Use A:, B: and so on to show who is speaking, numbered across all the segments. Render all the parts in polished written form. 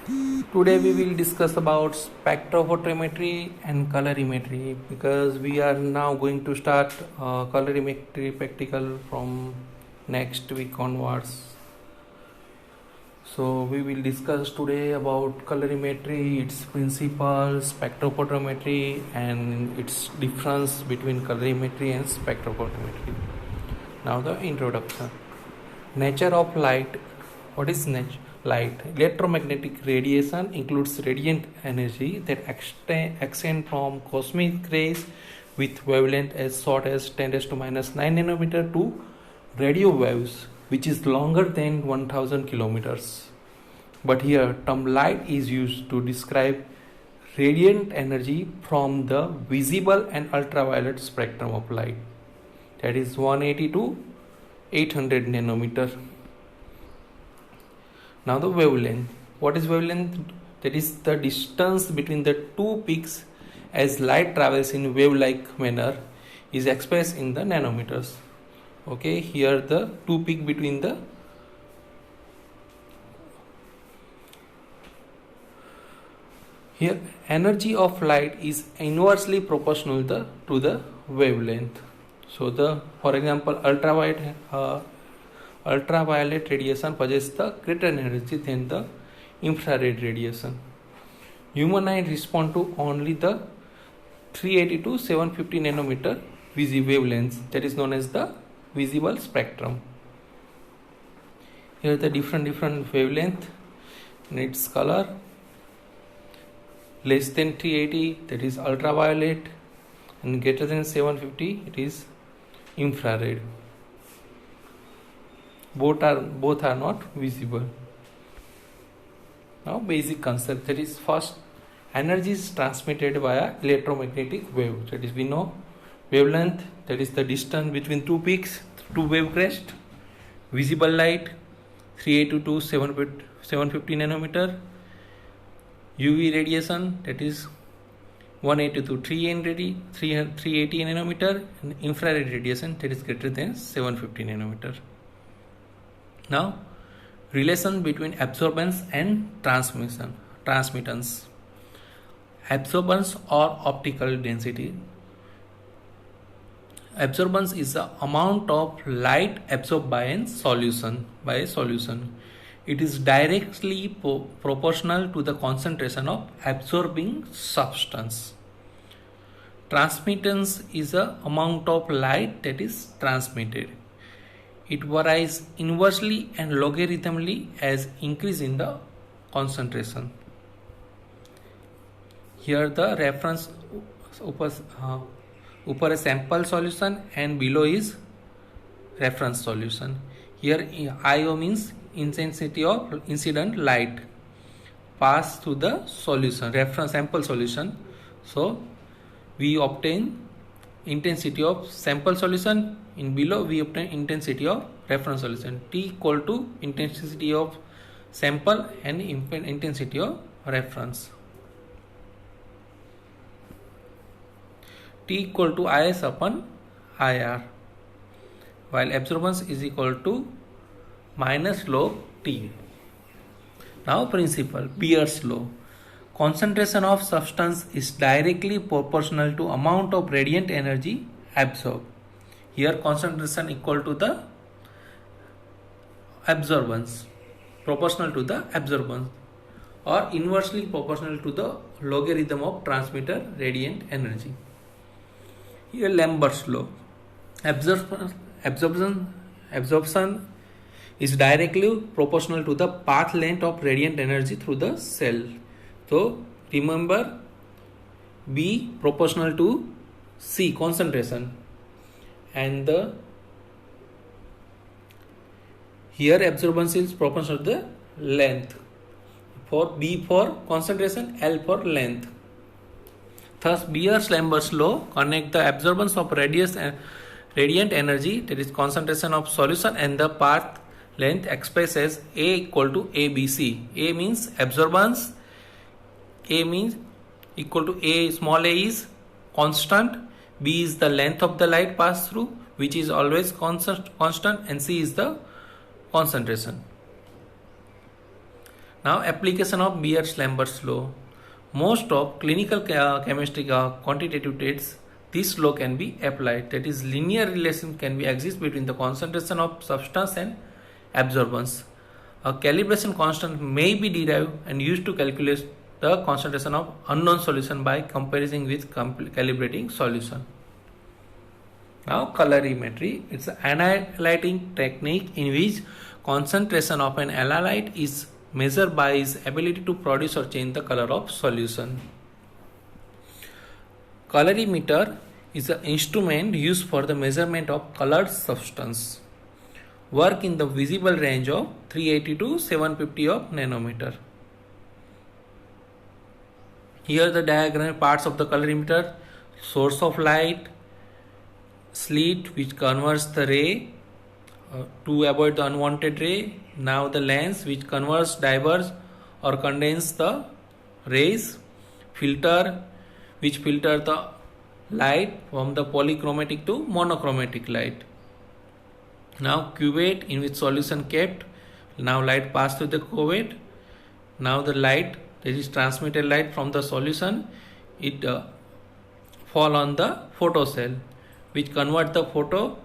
A: Today we will discuss about spectrophotometry and colorimetry because we are now going to start colorimetry practical from next week onwards. So we will discuss today about colorimetry, its principles, spectrophotometry and its difference between colorimetry and spectrophotometry. Now the introduction. Nature of light. What is light? Electromagnetic radiation includes radiant energy that extend from cosmic rays with wavelength as short as 10 raised to minus 9 nanometer to radio waves which is longer than 1000 kilometers. But here term light is used to describe radiant energy from the visible and ultraviolet spectrum of light, that is 180 to 800 nanometer. Now the wavelength. What is wavelength? That is the distance between the two peaks as light travels in wave-like manner is expressed in the nanometers. Okay, here the two peak between the here energy of light is inversely proportional to the wavelength. So for example ultraviolet radiation possesses the greater energy than the infrared radiation. Human eye respond to only the 380 to 750 nanometer wavelengths, that is known as the visible spectrum. Here the different wavelength and its color. Less than 380, that is ultraviolet, and greater than 750, it is infrared. Both are not visible. Now basic concept, that is first energy is transmitted via electromagnetic wave, that is we know wavelength, that is the distance between two peaks, two wave crest. Visible light 380 to 750 nanometer. UV radiation, that is 180 to 380 nanometer, and infrared radiation, that is greater than 750 nanometer. Now, relation between absorbance and transmittance. Absorbance or optical density. Absorbance is the amount of light absorbed by a solution. It is directly proportional to the concentration of absorbing substance. Transmittance is the amount of light that is transmitted. It varies inversely and logarithmically as increase in the concentration. Here the reference upper a sample solution and below is reference solution. Here IO means intensity of incident light pass through the solution, reference sample solution. So we obtain intensity of sample solution, in below we obtain intensity of reference solution. T equal to intensity of sample and intensity of reference. T equal to IS upon IR, while absorbance is equal to minus log T. Now principle, Beer's law. Concentration of substance is directly proportional to amount of radiant energy absorbed. Here concentration equal to the absorbance, proportional to the absorbance, or inversely proportional to the logarithm of transmitter radiant energy. Here Lambert's law. Absorption is directly proportional to the path length of radiant energy through the cell. So remember B proportional to C concentration, and here absorbance is proportional to the length. For B for concentration, L for length. Thus Beer-Lambert's law connect the absorbance of radiant energy, that is concentration of solution, and the path length expressed as A equal to ABC. A means absorbance, A means equal to A, small a is constant, B is the length of the light passed through which is always constant, and C is the concentration. Now application of Beer-Lambert's law. Most of clinical chemistry quantitative tests, this law can be applied. That is, linear relation can be exist between the concentration of substance and absorbance. A calibration constant may be derived and used to calculate the concentration of unknown solution by comparison with calibrating solution. Now colorimetry, it's an analytic technique in which concentration of an analyte is measured by its ability to produce or change the color of solution. Colorimeter is an instrument used for the measurement of colored substance. Work in the visible range of 380 to 750 of nanometer. Here the diagram parts of the colorimeter: source of light, slit which converts the ray to avoid the unwanted ray. Now the lens which converts, diverge or condense the rays. Filter which filter the light from the polychromatic to monochromatic light. Now cuvette in which solution kept. Now light pass through the cuvette. Now the light, that is transmitted light from the solution, it fall on the photocell, which convert the photo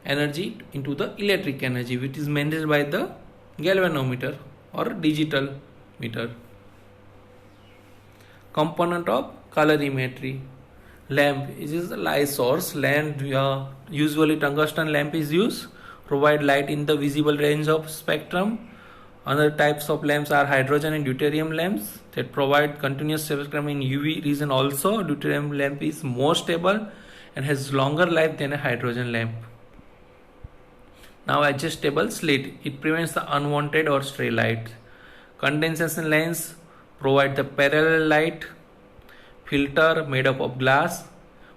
A: energy into the electric energy, which is measured by the galvanometer or digital meter. Component of colorimetry. Lamp, it is the light source. Usually tungsten lamp is used, provide light in the visible range of spectrum. Other types of lamps are hydrogen and deuterium lamps that provide continuous spectrum in UV region. Also, deuterium lamp is more stable and has longer life than a hydrogen lamp. Now adjustable slit, it prevents the unwanted or stray light. Condensation lens provide the parallel light. Filter made up of glass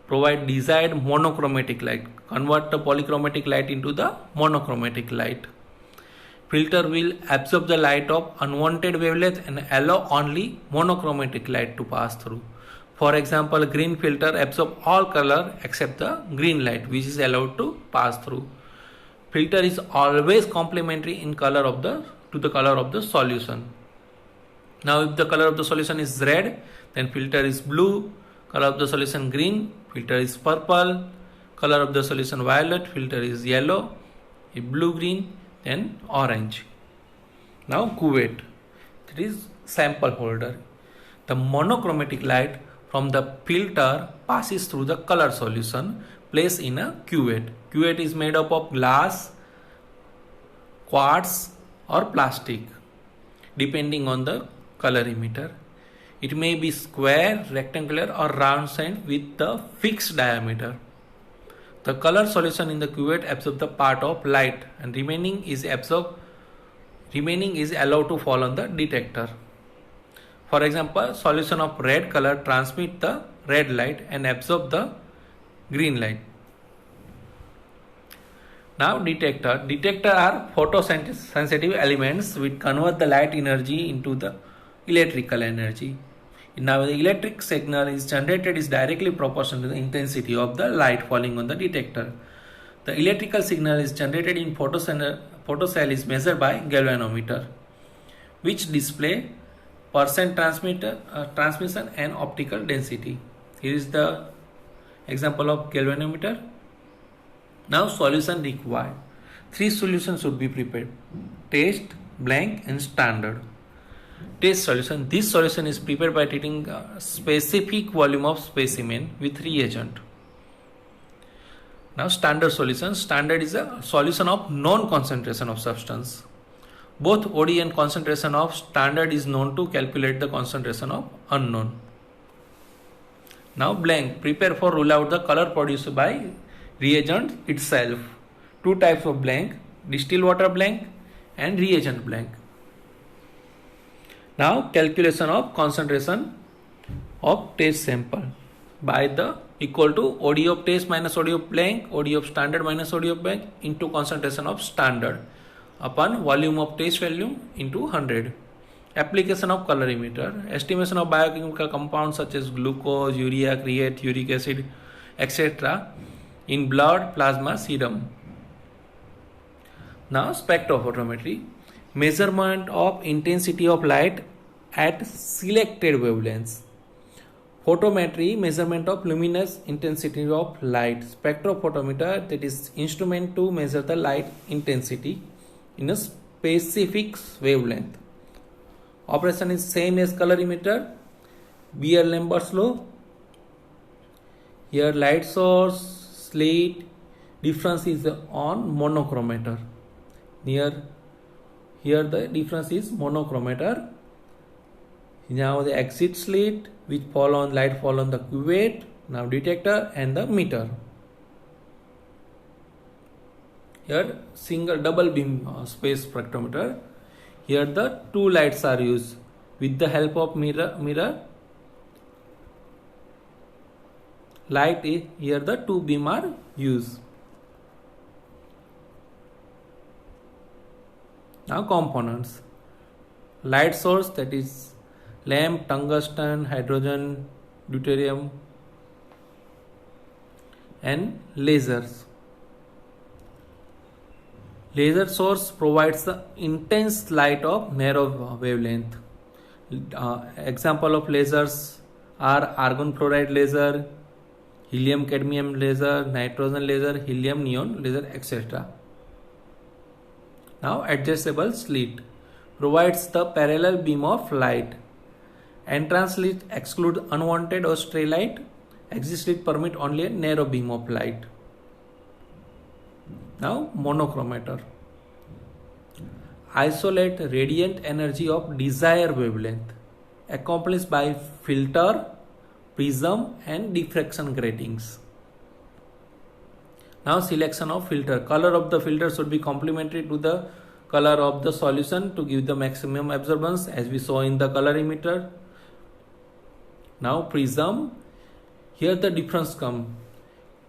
A: provide desired monochromatic light, convert the polychromatic light into the monochromatic light. Filter will absorb the light of unwanted wavelength and allow only monochromatic light to pass through. For example, green filter absorb all color except the green light, which is allowed to pass through. Filter is always complementary in color of to the color of the solution. Now if the color of the solution is red, then filter is blue. Color of the solution green, filter is purple. Color of the solution violet, filter is yellow. If blue green, then orange. Now cuvette, it is sample holder. The monochromatic light from the filter passes through the color solution placed in a cuvette. Cuvette is made up of glass, quartz or plastic depending on the colorimeter. It may be square, rectangular or round shaped with the fixed diameter. The color solution in the cuvette absorbs the part of light and remaining is allowed to fall on the detector. For example, solution of red color transmit the red light and absorb the green light. Now detector. Detector are photosensitive elements which convert the light energy into the electrical energy. Now the electric signal is generated is directly proportional to the intensity of the light falling on the detector. The electrical signal is generated in photocell is measured by galvanometer, which display percent transmission and optical density. Here is the example of galvanometer. Now solution required. 3 solutions should be prepared: test, blank and standard. Test solution. This solution is prepared by treating a specific volume of specimen with reagent. Now standard solution. Standard is a solution of known concentration of substance. Both OD and concentration of standard is known to calculate the concentration of unknown. Now blank. Prepare for rule out the color produced by reagent itself. 2 types of blank: distilled water blank and reagent blank. Now calculation of concentration of test sample by the equal to OD of test minus OD of blank, OD of standard minus OD of blank into concentration of standard upon volume of test value into 100. Application of colorimeter. Estimation of biochemical compounds such as glucose, urea, create, uric acid, etc. in blood, plasma, serum. Now spectrophotometry. measurement of intensity of light at selected wavelengths. Photometry, measurement of luminous intensity of light. Spectrophotometer, that is instrument to measure the light intensity in a specific wavelength. Operation is same as colorimeter. Beer-Lambert's law. Here light source, slit, difference is on monochromator. Here the difference is monochromator. Now the exit slit which light fall on the cuvette, now detector and the meter. Here single double beam space spectrometer. Here the two lights are used with the help of mirror. Light is here, the two beam are used. Now components. Light source, that is lamp, tungsten, hydrogen, deuterium, and lasers. Laser source provides the intense light of narrow wavelength. Example of lasers are argon fluoride laser, helium cadmium laser, nitrogen laser, helium neon laser, etc. Now adjustable slit provides the parallel beam of light. Entrance slit exclude unwanted or stray light. Exit slit permit only a narrow beam of light. Now monochromator. Isolate radiant energy of desired wavelength, accomplished by filter, prism and diffraction gratings. Now selection of filter. Color of the filter should be complementary to the color of the solution to give the maximum absorbance, as we saw in the colorimeter. Now prism. Here the difference comes.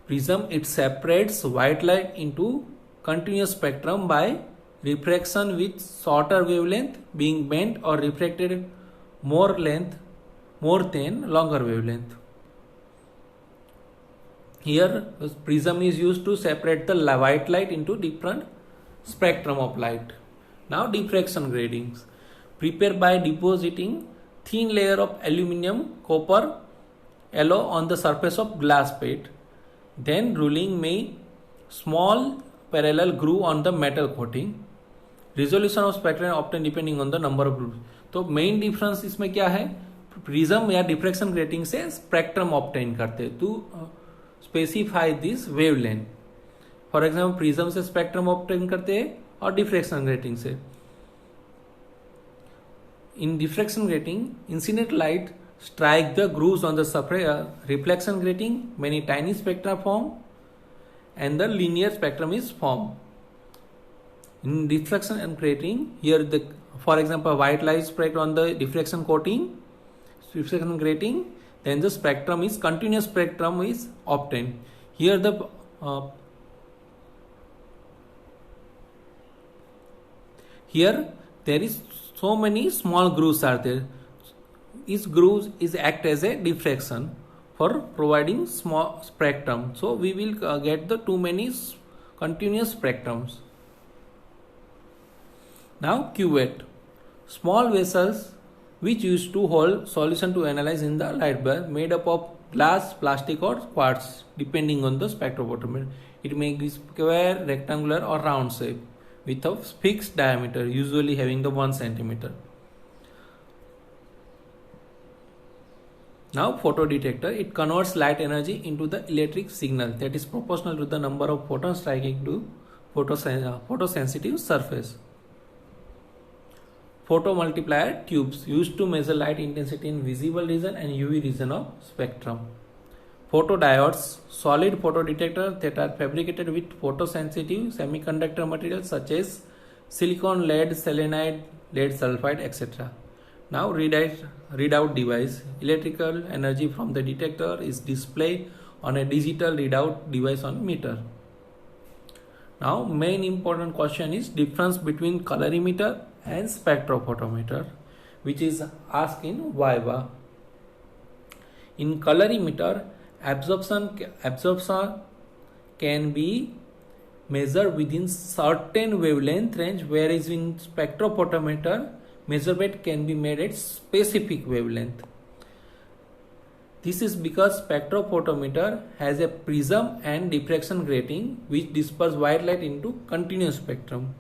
A: Prism, it separates white light into continuous spectrum by refraction with shorter wavelength being bent or refracted more than longer wavelength. Here prism is used to separate the white light into different spectrum of light. Now diffraction gratings. Prepare by depositing thin layer of aluminum, copper, yellow on the surface of glass plate. Then ruling may small parallel groove on the metal coating. Resolution of spectrum obtained depending on the number of grooves. तो main difference इसमें क्या है, prism या diffraction grating से spectrum obtain करते to specify this wavelength. For example prism से spectrum obtain करते हैं और डिफ्रैक्शन ग्रेटिंग से. In diffraction grating, incident light strike the grooves on the reflection grating. Many tiny spectra form, and the linear spectrum is formed. In diffraction and grating, here for example, white light spread on the diffraction coating, diffraction grating, then the spectrum is continuous spectrum is obtained. Here here there is so many small grooves are there. Each grooves is act as a diffraction for providing small spectrum. So we will get the too many continuous spectrums. Now cuvette, small vessels which used to hold solution to analyze in the light bulb, made up of glass, plastic or quartz depending on the spectrophotometer. It may be square, rectangular or round shape with a fixed diameter, usually having the 1 centimeter. Now photodetector, it converts light energy into the electric signal that is proportional to the number of photons striking to photosensitive surface. Photomultiplier tubes used to measure light intensity in visible region and UV region of spectrum. Photodiodes, solid photodetectors that are fabricated with photosensitive semiconductor materials such as silicon, lead, selenide, lead sulfide, etc. Now readout device. Electrical energy from the detector is displayed on a digital readout device on meter. Now main important question is difference between colorimeter and spectrophotometer, which is asked in Viva. In colorimeter, absorption can be measure within certain wavelength range, whereas in spectrophotometer measurement can be made at specific wavelength. This is because spectrophotometer has a prism and diffraction grating which disperse white light into continuous spectrum,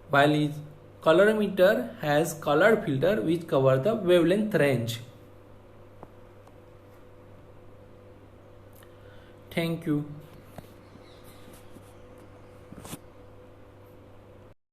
A: while colorimeter has color filter which cover the wavelength range. Thank you.